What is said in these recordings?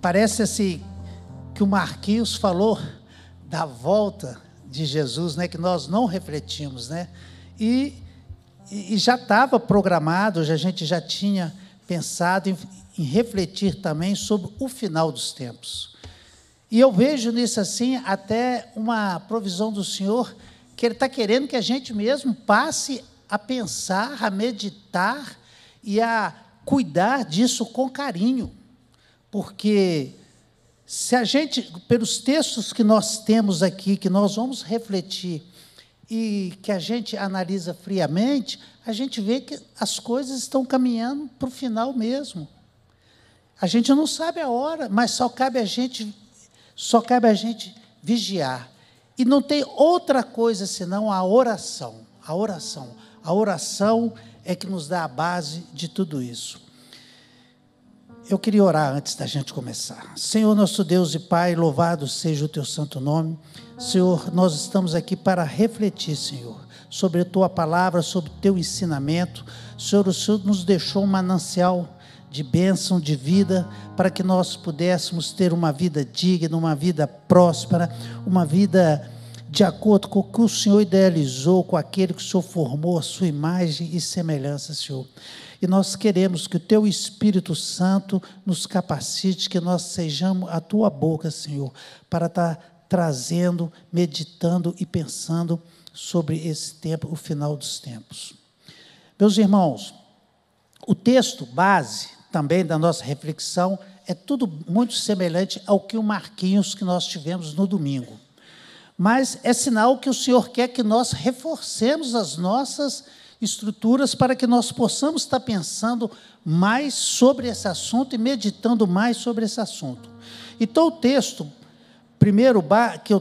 Parece assim que o Marquinhos falou da volta de Jesus, né, que nós não refletimos, né? E já estava programado, a gente já tinha pensado em refletir também sobre o final dos tempos. E eu vejo nisso assim até uma provisão do Senhor, que Ele está querendo que a gente mesmo passe a pensar, a meditar e a cuidar disso com carinho. Porque se a gente, pelos textos que nós temos aqui, que nós vamos refletir e que a gente analisa friamente, a gente vê que as coisas estão caminhando para o final mesmo. A gente não sabe a hora, mas só cabe a gente vigiar. E não tem outra coisa senão a oração. A oração. A oração é que nos dá a base de tudo isso. Eu queria orar antes da gente começar. Senhor, nosso Deus e Pai, louvado seja o teu santo nome. Senhor, nós estamos aqui para refletir, Senhor, sobre a tua palavra, sobre o teu ensinamento. Senhor, o Senhor nos deixou um manancial de bênção, de vida, para que nós pudéssemos ter uma vida digna, uma vida próspera, uma vida de acordo com o que o Senhor idealizou, com aquele que o Senhor formou a sua imagem e semelhança, Senhor. E nós queremos que o teu Espírito Santo nos capacite, que nós sejamos a tua boca, Senhor, para estar trazendo, meditando e pensando sobre esse tempo, o final dos tempos. Meus irmãos, o texto base também da nossa reflexão é tudo muito semelhante ao que o Marquinhos que nós tivemos no domingo. Mas é sinal que o Senhor quer que nós reforcemos as nossas estruturas para que nós possamos estar pensando mais sobre esse assunto e meditando mais sobre esse assunto. Então, o texto, primeiro que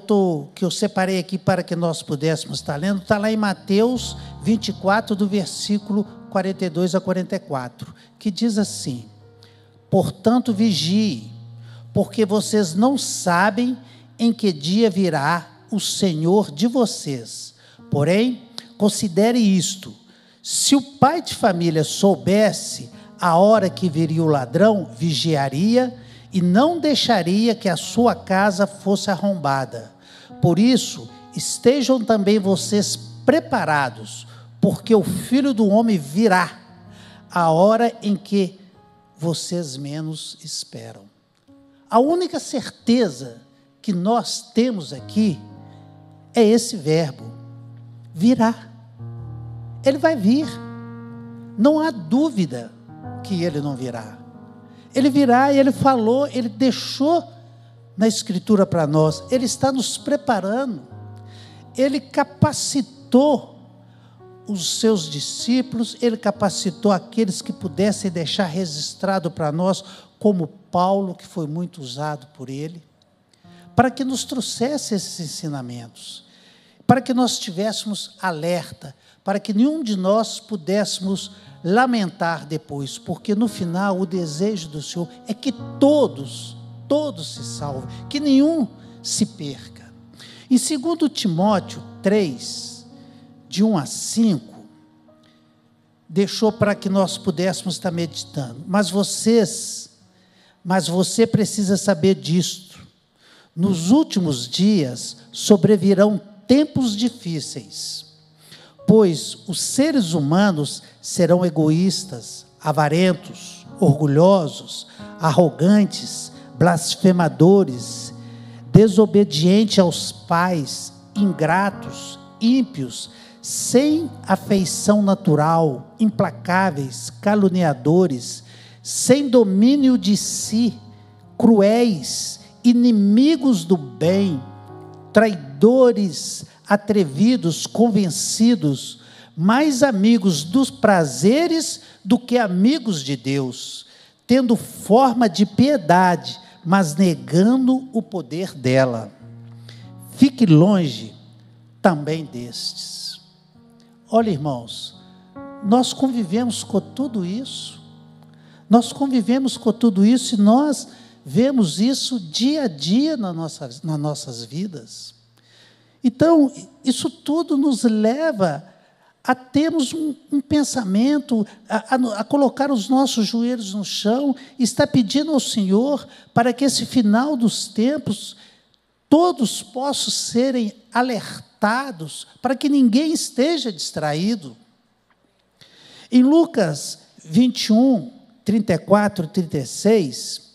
eu separei aqui para que nós pudéssemos estar lendo, está lá em Mateus 24, do versículo 42 a 44, que diz assim: portanto, vigie, porque vocês não sabem em que dia virá o Senhor de vocês. Porém, considere isto: se o pai de família soubesse a hora que viria o ladrão, vigiaria e não deixaria que a sua casa fosse arrombada. Por isso, estejam também vocês preparados, porque o Filho do Homem virá a hora em que vocês menos esperam. A única certeza que nós temos aqui é esse verbo, virá. Ele vai vir, não há dúvida que ele não virá. Ele virá e ele falou, ele deixou na Escritura para nós, ele está nos preparando, ele capacitou os seus discípulos, ele capacitou aqueles que pudessem deixar registrado para nós, como Paulo, que foi muito usado por ele, para que nos trouxesse esses ensinamentos, para que nós estivéssemos alerta, para que nenhum de nós pudéssemos lamentar depois, porque no final o desejo do Senhor é que todos se salvem, que nenhum se perca. Em 2 Timóteo 3, de 1 a 5, deixou para que nós pudéssemos estar meditando. Mas você precisa saber disto: nos últimos dias sobrevirão tempos difíceis, pois os seres humanos serão egoístas, avarentos, orgulhosos, arrogantes, blasfemadores, desobedientes aos pais, ingratos, ímpios, sem afeição natural, implacáveis, caluniadores, sem domínio de si, cruéis, inimigos do bem, traidores, atrevidos, convencidos, mais amigos dos prazeres do que amigos de Deus, tendo forma de piedade, mas negando o poder dela. Fique longe também destes. Olha, irmãos, nós convivemos com tudo isso, e nós vemos isso dia a dia nas nossas vidas. Então, isso tudo nos leva a termos um pensamento, a colocar os nossos joelhos no chão, está pedindo ao Senhor para que esse final dos tempos todos possam serem alertados, para que ninguém esteja distraído. Em Lucas 21, 34 e 36,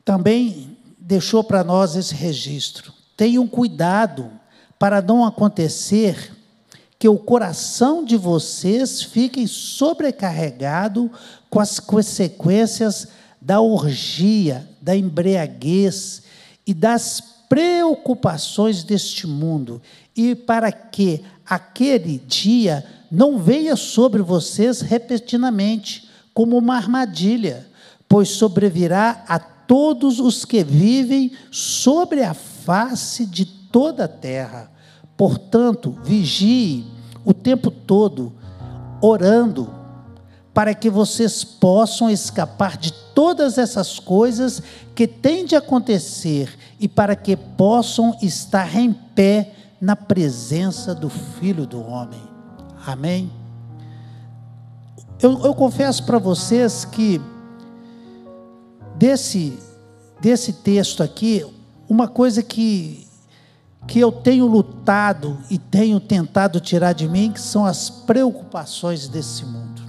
também deixou para nós esse registro. Tenham cuidado para não acontecer que o coração de vocês fique sobrecarregado com as consequências da orgia, da embriaguez e das preocupações deste mundo, e para que aquele dia não venha sobre vocês repentinamente como uma armadilha, pois sobrevirá a todos os que vivem sobre a face de toda a terra. Portanto, vigie o tempo todo, orando, para que vocês possam escapar de todas essas coisas que têm de acontecer e para que possam estar em pé na presença do Filho do Homem. Amém? Eu confesso para vocês que desse texto aqui, uma coisa que eu tenho lutado e tenho tentado tirar de mim, que são as preocupações desse mundo.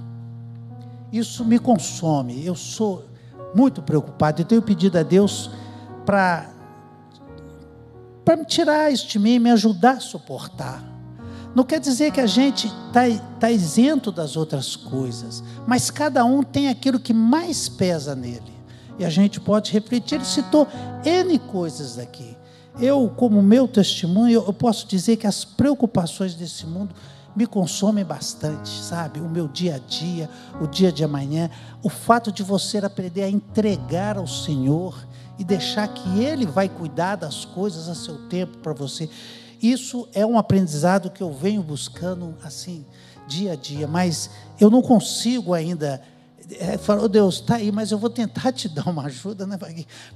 Isso me consome, eu sou muito preocupado, eu tenho pedido a Deus para me tirar isso de mim, me ajudar a suportar. Não quer dizer que a gente está isento das outras coisas, mas cada um tem aquilo que mais pesa nele, e a gente pode refletir. Ele citou N coisas daqui. Eu, como meu testemunho, eu posso dizer que as preocupações desse mundo me consomem bastante, sabe? O meu dia a dia, o dia de amanhã, o fato de você aprender a entregar ao Senhor e deixar que Ele vai cuidar das coisas a seu tempo para você. Isso é um aprendizado que eu venho buscando, assim, dia a dia, mas eu não consigo ainda falar, oh, Deus, está aí, mas eu vou tentar te dar uma ajuda, né?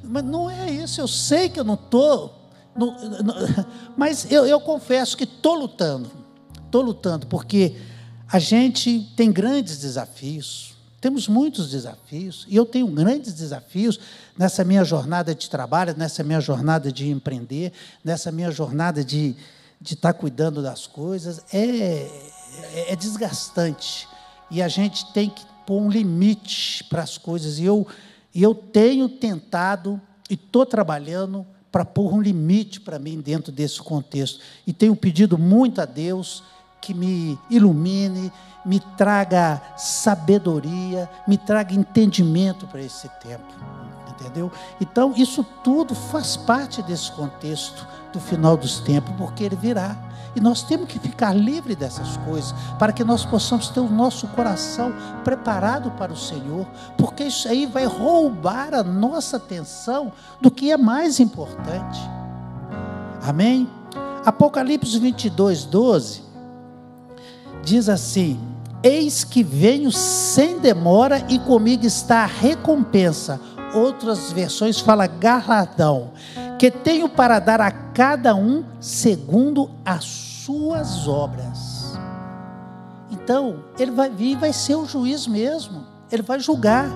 Mas não é isso, eu sei que eu não estou, mas eu confesso que estou lutando, porque a gente tem grandes desafios, temos muitos desafios, e eu tenho grandes desafios nessa minha jornada de trabalho, nessa minha jornada de empreender, nessa minha jornada de estar cuidando das coisas. É desgastante, e a gente tem que pôr um limite para as coisas, e eu tenho tentado, e estou trabalhando para pôr um limite para mim dentro desse contexto, e tenho pedido muito a Deus que me ilumine, me traga sabedoria, me traga entendimento para esse tempo, entendeu? Então, isso tudo faz parte desse contexto do final dos tempos, porque ele virá, e nós temos que ficar livres dessas coisas, para que nós possamos ter o nosso coração preparado para o Senhor, porque isso aí vai roubar a nossa atenção do que é mais importante. Amém? Apocalipse 22, 12, diz assim: eis que venho sem demora, e comigo está a recompensa. Outras versões falam galardão, que tenho para dar a cada um segundo as suas obras. Então, ele vai vir e vai ser o juiz mesmo, ele vai julgar.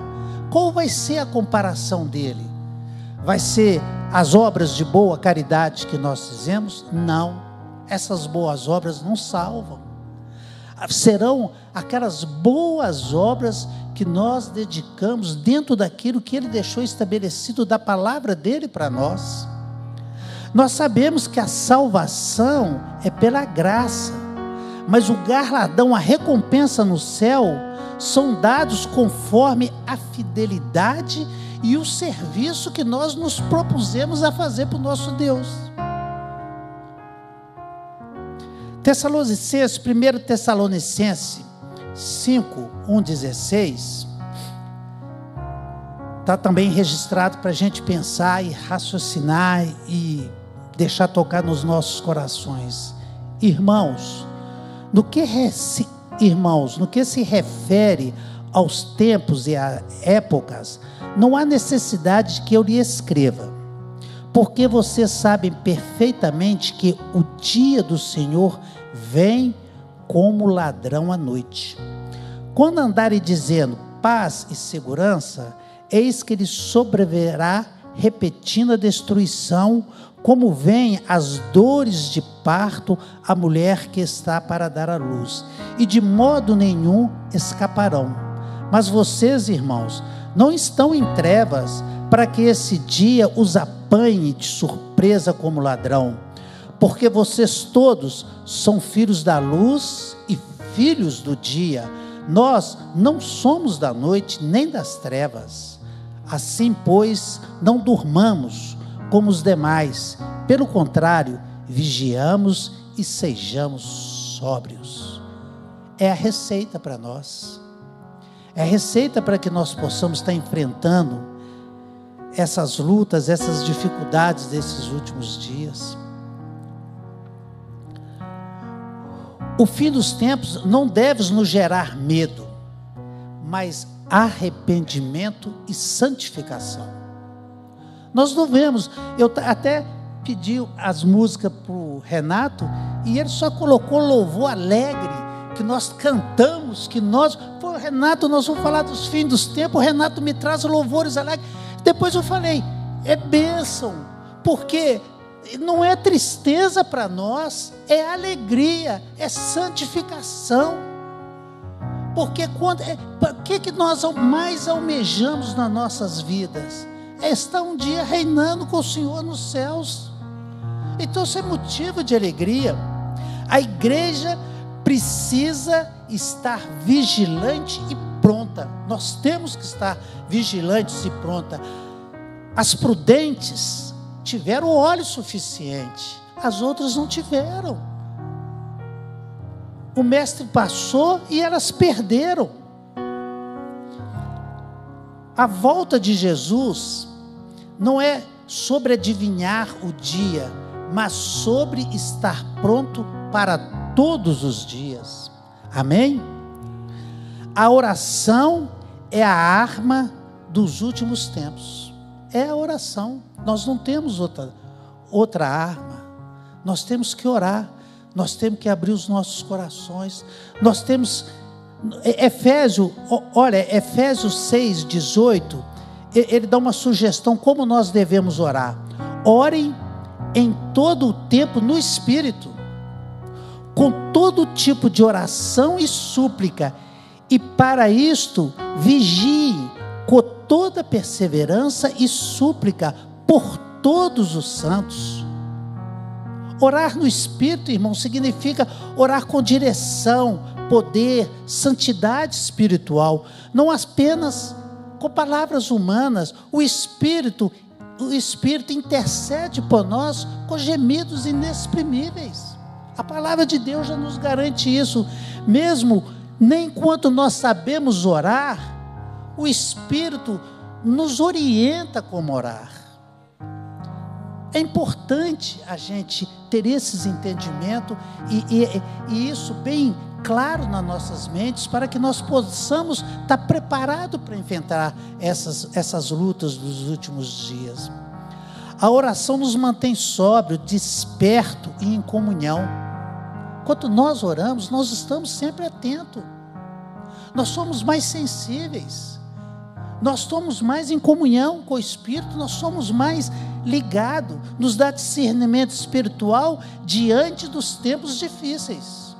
Qual vai ser a comparação dele? Vai ser as obras de boa caridade que nós fizemos? Não, essas boas obras não salvam. Serão aquelas boas obras que nós dedicamos dentro daquilo que Ele deixou estabelecido da palavra dEle para nós. Nós sabemos que a salvação é pela graça, mas o galardão, a recompensa no céu, são dados conforme a fidelidade e o serviço que nós nos propusemos a fazer para o nosso Deus. Tessalonicenses, 1 Tessalonicenses 5, 1, 16, está também registrado para a gente pensar e raciocinar e deixar tocar nos nossos corações. Irmãos, no que se refere aos tempos e a épocas, não há necessidade que eu lhe escreva, porque vocês sabem perfeitamente que o dia do Senhor vem como ladrão à noite. Quando andarem dizendo paz e segurança, eis que lhes sobrevirá repentina destruição, como vêm as dores de parto à mulher que está para dar à luz, e de modo nenhum escaparão. Mas vocês, irmãos, não estão em trevas, para que esse dia os apanhe de surpresa como ladrão, porque vocês todos são filhos da luz e filhos do dia. Nós não somos da noite nem das trevas. Assim, pois, não durmamos como os demais. Pelo contrário, vigiamos e sejamos sóbrios. É a receita para nós. É a receita para que nós possamos estar enfrentando essas lutas, essas dificuldades desses últimos dias. O fim dos tempos não deve nos gerar medo, mas arrependimento e santificação. Nós não vemos, eu até pedi as músicas para o Renato, e ele só colocou louvor alegre, que nós cantamos, que nós, pô, Renato, nós vamos falar dos fins dos tempos, o Renato me traz louvores alegres. Depois eu falei, é bênção, porque não é tristeza para nós, é alegria, é santificação. Porque o que nós mais almejamos nas nossas vidas? É estar um dia reinando com o Senhor nos céus. Então isso é motivo de alegria. A igreja precisa estar vigilante e pronta. Nós temos que estar vigilantes e pronta. As prudentes tiveram óleo suficiente, as outras não tiveram. O mestre passou e elas perderam. A volta de Jesus não é sobre adivinhar o dia, mas sobre estar pronto para todos os dias. Amém? A oração é a arma dos últimos tempos. É a oração. Nós não temos outra arma. Nós temos que orar. Nós temos que abrir os nossos corações. Nós temos... Efésios 6:18, ele dá uma sugestão como nós devemos orar. Orem em todo o tempo no Espírito, com todo tipo de oração e súplica, e para isto vigiem com toda perseverança e súplica por todos os santos. Orar no Espírito, irmão, significa orar com direção, poder, santidade espiritual, não apenas com palavras humanas. O Espírito intercede por nós com gemidos inexprimíveis. A palavra de Deus já nos garante isso. Mesmo nem enquanto nós sabemos orar, o Espírito nos orienta como orar. É importante a gente ter esses entendimentos e isso bem claro nas nossas mentes, para que nós possamos estar preparados para enfrentar essas lutas dos últimos dias. A oração nos mantém sóbrio, desperto e em comunhão. Quando nós oramos, nós estamos sempre atentos. Nós somos mais sensíveis. Nós estamos mais em comunhão com o Espírito, nós somos mais ligados, nos dá discernimento espiritual diante dos tempos difíceis.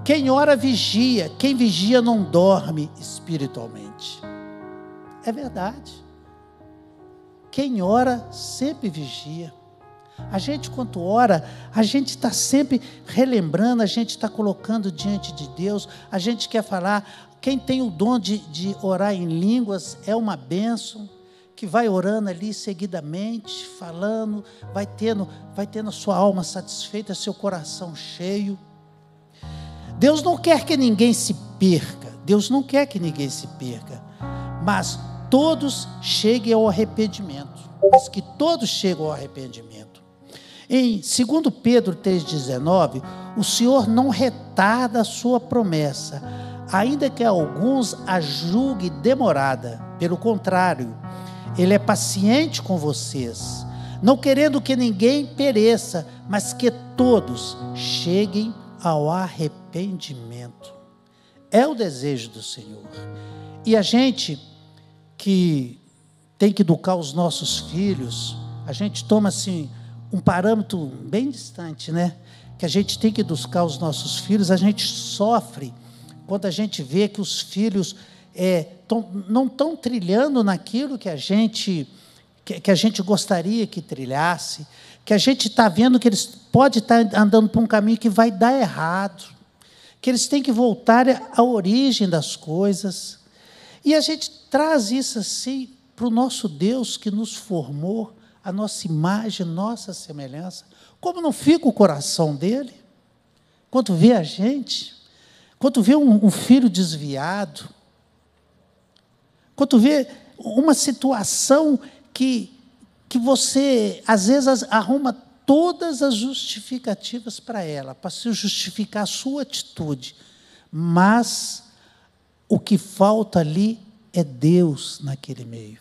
Quem ora vigia, quem vigia não dorme espiritualmente. É verdade. Quem ora sempre vigia. A gente, quando ora, a gente está sempre relembrando, a gente está colocando diante de Deus, a gente quer falar. Quem tem o dom de orar em línguas é uma bênção, que vai orando ali seguidamente, falando, vai tendo a sua alma satisfeita, seu coração cheio. Deus não quer que ninguém se perca, Deus não quer que ninguém se perca, mas todos cheguem ao arrependimento, mas que todos chegam ao arrependimento. Em 2 Pedro 3,19, o Senhor não retarda a sua promessa, ainda que alguns a julgue demorada. Pelo contrário, Ele é paciente com vocês, não querendo que ninguém pereça, mas que todos cheguem ao arrependimento. É o desejo do Senhor. E a gente que tem que educar os nossos filhos, a gente toma assim um parâmetro bem distante, né? Que a gente tem que educar os nossos filhos, a gente sofre quando a gente vê que os filhos não estão trilhando naquilo que a gente gostaria que trilhasse, que a gente está vendo que eles podem estar andando por um caminho que vai dar errado, que eles têm que voltar à origem das coisas. E a gente traz isso assim para o nosso Deus que nos formou, a nossa imagem, nossa semelhança. Como não fica o coração dele? Quando vê a gente, quando vê um filho desviado, quando vê uma situação que você, às vezes, arruma todas as justificativas para ela, para se justificar a sua atitude, mas o que falta ali é Deus naquele meio,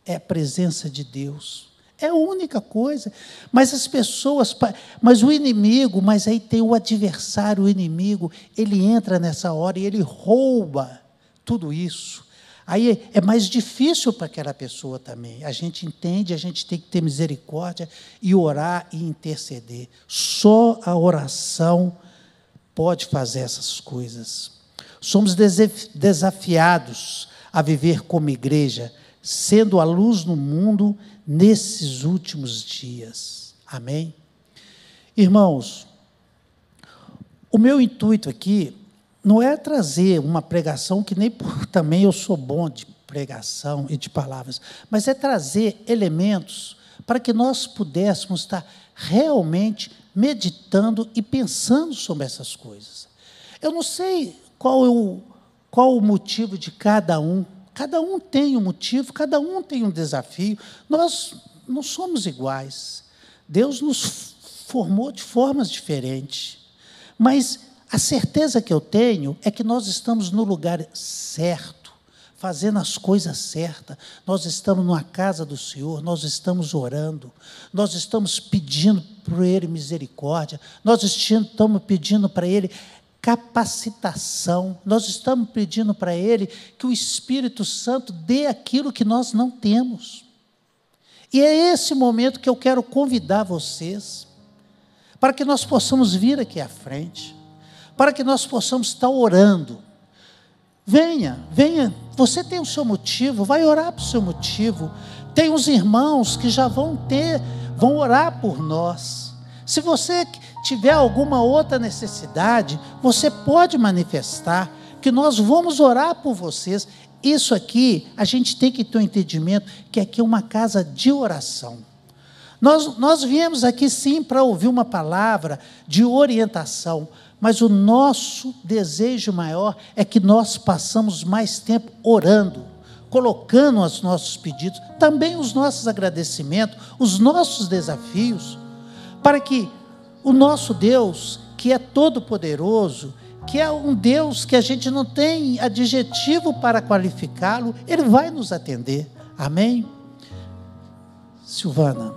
é a presença de Deus, é a única coisa. Mas as pessoas, mas o inimigo, mas aí tem o adversário, o inimigo, ele entra nessa hora e ele rouba tudo isso. Aí é mais difícil para aquela pessoa também. A gente entende, a gente tem que ter misericórdia e orar e interceder. Só a oração pode fazer essas coisas. Somos desafiados a viver como igreja, sendo a luz no mundo nesses últimos dias. Amém? Irmãos, o meu intuito aqui não é trazer uma pregação, que nem também eu sou bom de pregação e de palavras, mas é trazer elementos para que nós pudéssemos estar realmente meditando e pensando sobre essas coisas. Eu não sei qual o motivo de cada um tem um motivo, cada um tem um desafio, nós não somos iguais, Deus nos formou de formas diferentes, mas a certeza que eu tenho é que nós estamos no lugar certo, fazendo as coisas certas, nós estamos numa casa do Senhor, nós estamos orando, nós estamos pedindo para Ele misericórdia, nós estamos pedindo para Ele capacitação, nós estamos pedindo para Ele que o Espírito Santo dê aquilo que nós não temos. E é esse momento que eu quero convidar vocês, para que nós possamos vir aqui à frente, para que nós possamos estar orando. Venha, você tem o seu motivo, vai orar para o seu motivo. Tem uns irmãos que já vão orar por nós. Se você tiver alguma outra necessidade, você pode manifestar, que nós vamos orar por vocês. Isso aqui, a gente tem que ter um entendimento, que aqui é uma casa de oração. Nós viemos aqui sim para ouvir uma palavra de orientação, mas o nosso desejo maior é que nós passamos mais tempo orando, colocando os nossos pedidos, também os nossos agradecimentos, os nossos desafios, para que o nosso Deus, que é todo-poderoso, que é um Deus que a gente não tem adjetivo para qualificá-lo, Ele vai nos atender. Amém? Silvana.